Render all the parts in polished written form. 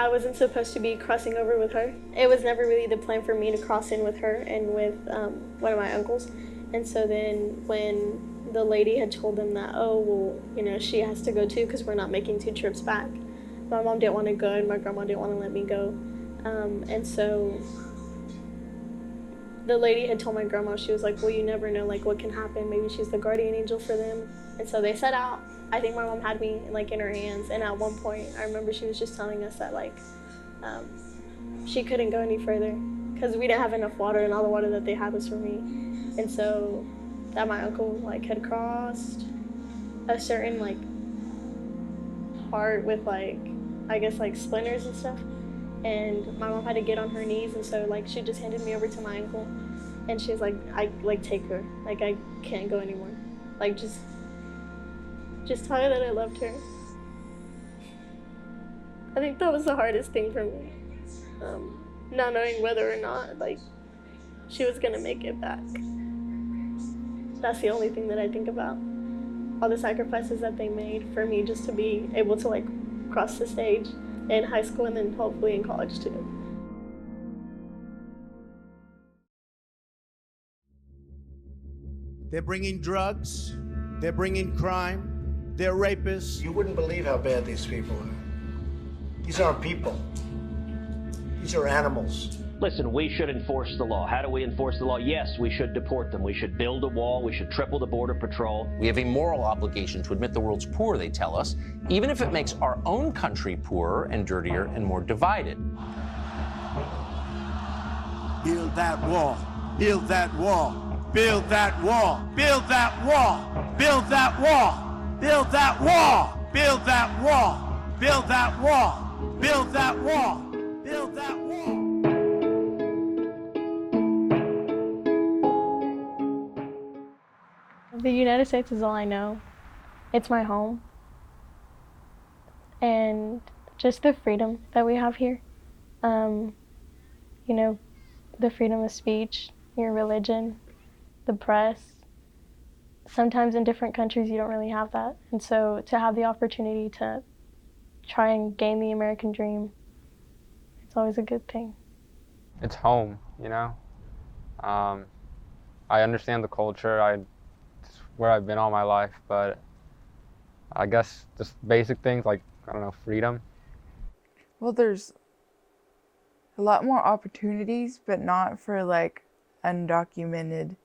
I wasn't supposed to be crossing over with her. It was never really the plan for me to cross in with her and with one of my uncles. And so then when the lady had told them that, oh, well, you know, she has to go too because we're not making 2 trips back. My mom didn't want to go and my grandma didn't want to let me go. And so the lady had told my grandma, she was like, well, you never know, like, what can happen. Maybe she's the guardian angel for them. And so they set out. I think my mom had me, like, in her hands. And at one point, I remember she was just telling us that, like, she couldn't go any further because we didn't have enough water and all the water that they had was for me. And so that my uncle, like, had crossed a certain, like, part with, like, I guess, like, splinters and stuff. And my mom had to get on her knees, and so, like, she just handed me over to my uncle, and she was like, take her, like, I can't go anymore, like, just tell her that I loved her. I think that was the hardest thing for me, not knowing whether or not, like, she was gonna make it back. That's the only thing that I think about, all the sacrifices that they made for me just to be able to, like, cross the stage in high school and then hopefully in college too. They're bringing drugs, they're bringing crime, they're rapists. You wouldn't believe how bad these people are. These aren't people. These are animals. Listen, we should enforce the law. How do we enforce the law? Yes, we should deport them. We should build a wall. We should triple the border patrol. We have a moral obligation to admit the world's poor, they tell us, even if it makes our own country poorer and dirtier and more divided. Build that wall, build that wall, build that wall, build that wall, build that wall, build that wall, build that wall, build that wall, build that wall, build that wall. The United States is all I know. It's my home. And just the freedom that we have here. You know, the freedom of speech, your religion, the press. Sometimes in different countries you don't really have that. And so to have the opportunity to try and gain the American dream, it's always a good thing. It's home, you know? I understand the culture. It's where I've been all my life, but I guess just basic things like, I don't know, freedom. Well, there's a lot more opportunities, but not for like undocumented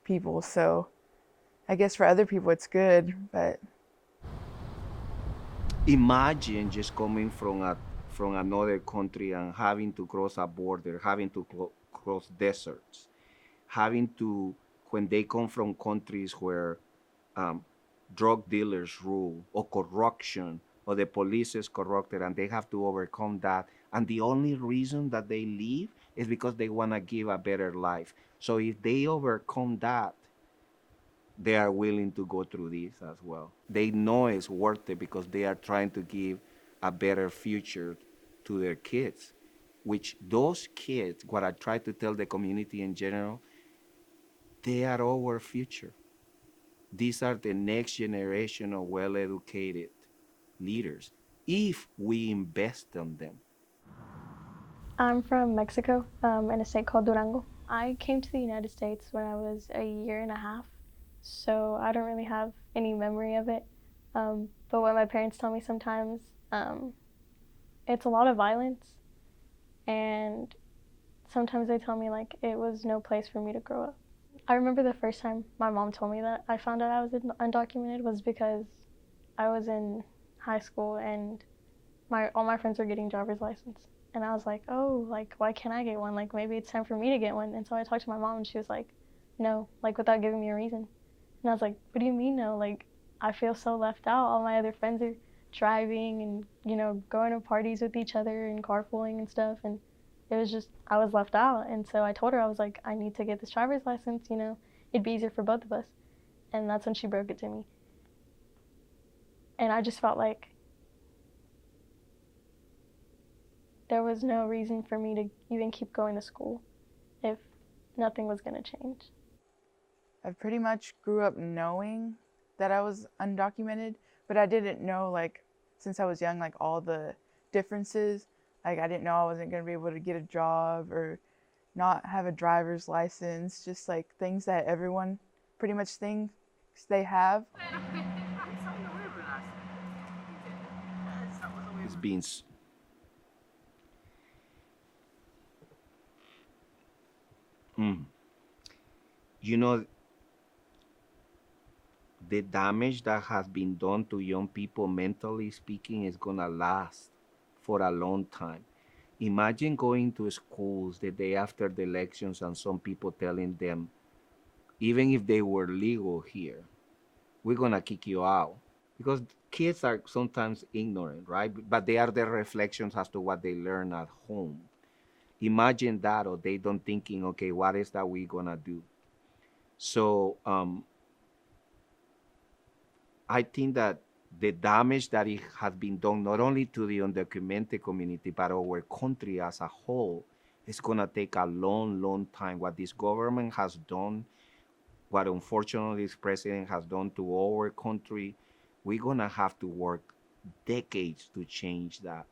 people. So I guess for other people it's good, but imagine just coming from another country and having to cross a border, having to cross deserts, having to, when they come from countries where drug dealers rule, or corruption, or the police is corrupted, and they have to overcome that. And the only reason that they leave is because they want to give a better life. So if they overcome that, they are willing to go through this as well. They know it's worth it because they are trying to give a better future to their kids, which those kids, what I try to tell the community in general, they are our future. These are the next generation of well-educated leaders, if we invest in them. I'm from Mexico, in a state called Durango. I came to the United States when I was 1.5 years, so I don't really have any memory of it. But what my parents tell me sometimes, it's a lot of violence, and sometimes they tell me like it was no place for me to grow up. I remember the first time my mom told me that I found out I was undocumented was because I was in high school and all my friends were getting driver's license. And I was like, oh, like, why can't I get one? Like, maybe it's time for me to get one. And so I talked to my mom and she was like, no, like, without giving me a reason. And I was like, what do you mean no? Like, I feel so left out. All my other friends are driving and, you know, going to parties with each other and carpooling and stuff. And it was just, I was left out. And so I told her, I was like, I need to get this driver's license, you know, it'd be easier for both of us. And that's when she broke it to me. And I just felt like there was no reason for me to even keep going to school if nothing was going to change. I pretty much grew up knowing that I was undocumented, but I didn't know, like, since I was young, like all the differences. Like I didn't know I wasn't going to be able to get a job or not have a driver's license, just like things that everyone pretty much thinks they have. It's being you know, the damage that has been done to young people mentally speaking is gonna last for a long time. Imagine going to schools the day after the elections and some people telling them, even if they were legal here, we're gonna kick you out. Because kids are sometimes ignorant, right? But they are the reflections as to what they learn at home. Imagine that, or they don't thinking, okay, what is that we gonna do? So I think that the damage that it has been done not only to the undocumented community but our country as a whole is gonna take a long, long time. What this government has done, what unfortunately this president has done to our country, we're gonna have to work decades to change that.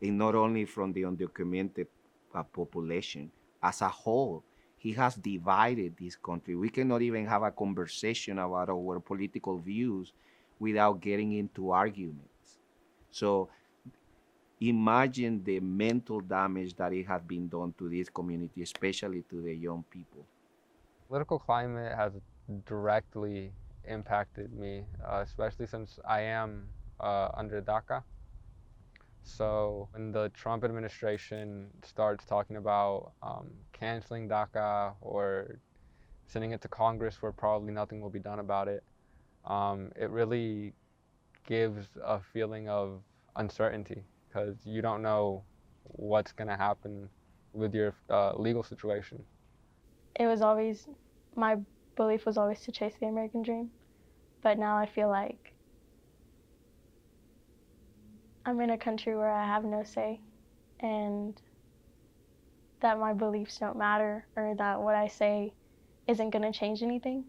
And not only from the undocumented population, as a whole, he has divided this country. We cannot even have a conversation about our political views without getting into arguments. So imagine the mental damage that it has been done to this community, especially to the young people. Political climate has directly impacted me, especially since I am under DACA. So when the Trump administration starts talking about canceling DACA or sending it to Congress where probably nothing will be done about it, it really gives a feeling of uncertainty because you don't know what's going to happen with your legal situation. It was always, my belief was always to chase the American dream. But now I feel like I'm in a country where I have no say and that my beliefs don't matter or that what I say isn't going to change anything.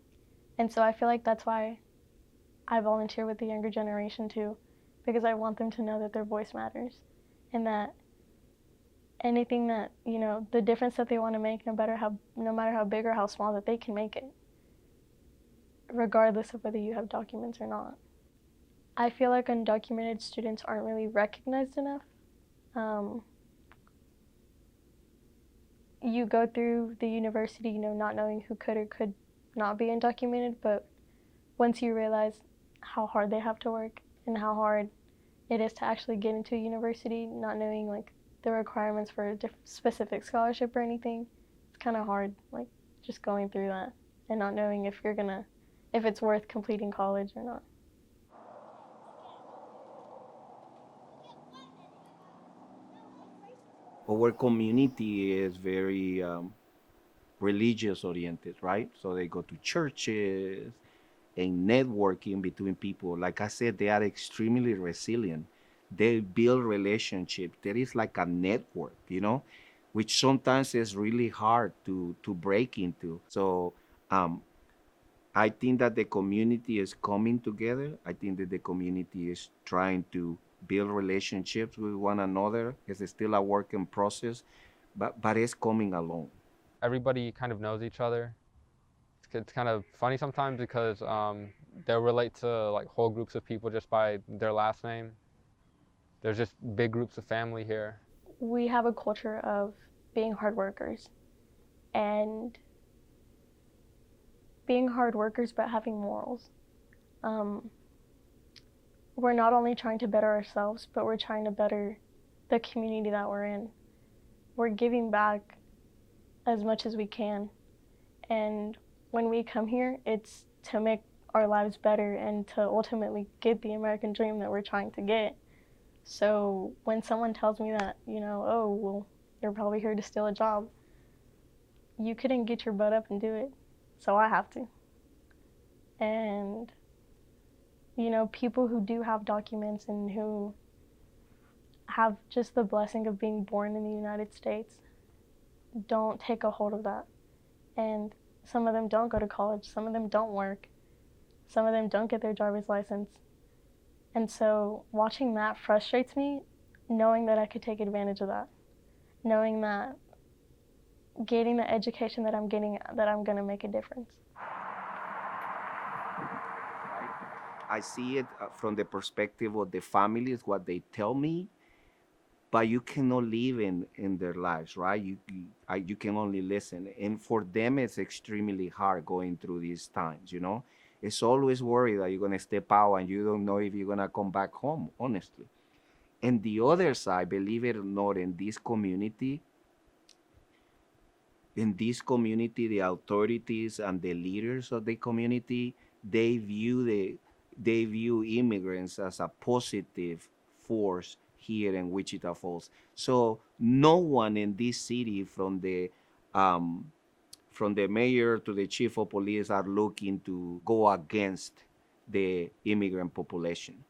And so I feel like that's why I volunteer with the younger generation too, because I want them to know that their voice matters and that anything that, you know, the difference that they want to make, no matter how big or how small, that they can make it, regardless of whether you have documents or not. I feel like undocumented students aren't really recognized enough. You go through the university, you know, not knowing who could or could not be undocumented, but once you realize how hard they have to work and how hard it is to actually get into a university, not knowing like the requirements for a specific scholarship or anything, it's kind of hard, like just going through that and not knowing if it's worth completing college or not. Our community is very religious oriented, right? So they go to churches and networking between people. Like I said, they are extremely resilient. They build relationships. There is like a network, you know, which sometimes is really hard to break into. So I think that the community is coming together. I think that the community is trying to build relationships with one another. It's still a work in process, but it's coming along. Everybody kind of knows each other. It's kind of funny sometimes because they'll relate to like whole groups of people just by their last name. There's just big groups of family here. We have a culture of being hard workers and being hard workers but having morals. We're not only trying to better ourselves, but we're trying to better the community that we're in. We're giving back as much as we can. And when we come here, it's to make our lives better and to ultimately get the American dream that we're trying to get. So when someone tells me that, you know, oh, well, you're probably here to steal a job, you couldn't get your butt up and do it, so I have to. And, you know, people who do have documents and who have just the blessing of being born in the United States don't take a hold of that. And some of them don't go to college, some of them don't work, some of them don't get their driver's license. And so watching that frustrates me knowing that I could take advantage of that, knowing that getting the education that I'm getting, that I'm gonna make a difference. I see it from the perspective of the families, what they tell me, but you cannot live in their lives, right? You can only listen. And for them, it's extremely hard going through these times, you know? It's always worried that you're going to step out and you don't know if you're going to come back home, honestly. And the other side, believe it or not, in this community, the authorities and the leaders of the community, they view immigrants as a positive force here in Wichita Falls. So no one in this city, from the mayor to the chief of police, are looking to go against the immigrant population.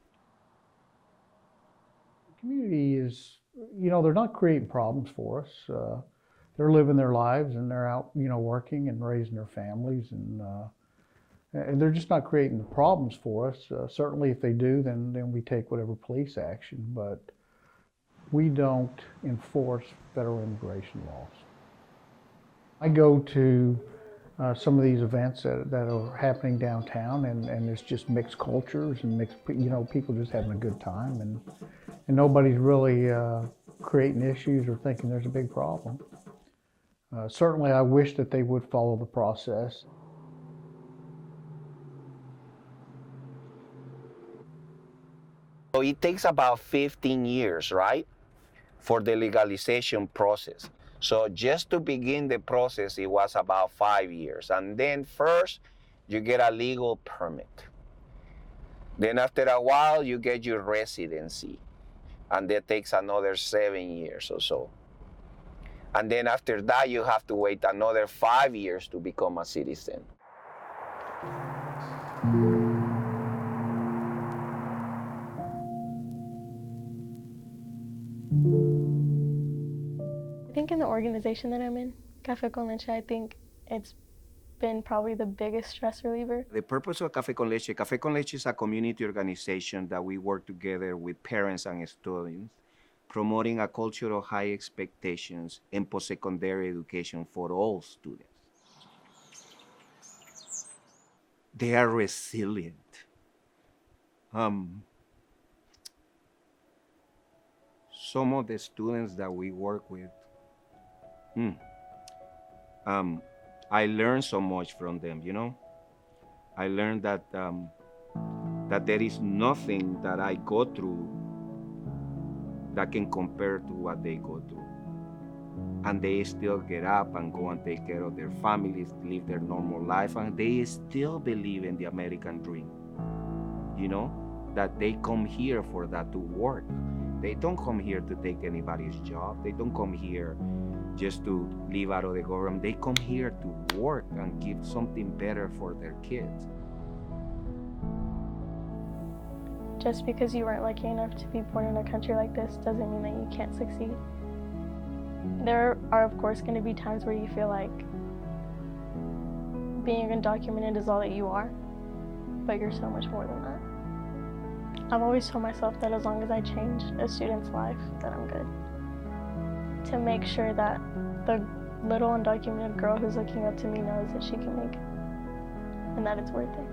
The community is, they're not creating problems for us. They're living their lives and they're out, working and raising their families, and they're just not creating the problems for us. Certainly if they do, then we take whatever police action, but we don't enforce federal immigration laws. I go to some of these events that are happening downtown, and it's just mixed cultures and people just having a good time, and nobody's really creating issues or thinking there's a big problem. Certainly I wish that they would follow the process. So it takes about 15 years, right, for the legalization process. So just to begin the process, it was about 5 years. And then first, you get a legal permit. Then after a while, you get your residency. And that takes another 7 years or so. And then after that, you have to wait another 5 years to become a citizen. I think in the organization that I'm in, Café con Leche, I think it's been probably the biggest stress reliever. The purpose of Café con Leche is a community organization that we work together with parents and students, promoting a culture of high expectations and post-secondary education for all students. They are resilient. Some of the students that we work with, I learned so much from them, I learned that that there is nothing that I go through that can compare to what they go through. And they still get up and go and take care of their families, live their normal life, and they still believe in the American dream. That they come here for that, to work. They don't come here to take anybody's job. They don't come here just to live out of the government. They come here to work and give something better for their kids. Just because you weren't lucky enough to be born in a country like this doesn't mean that you can't succeed. There are, of course, going to be times where you feel like being undocumented is all that you are, but you're so much more than that. I've always told myself that as long as I change a student's life, that I'm good. To make sure that the little undocumented girl who's looking up to me knows that she can make it, and that it's worth it.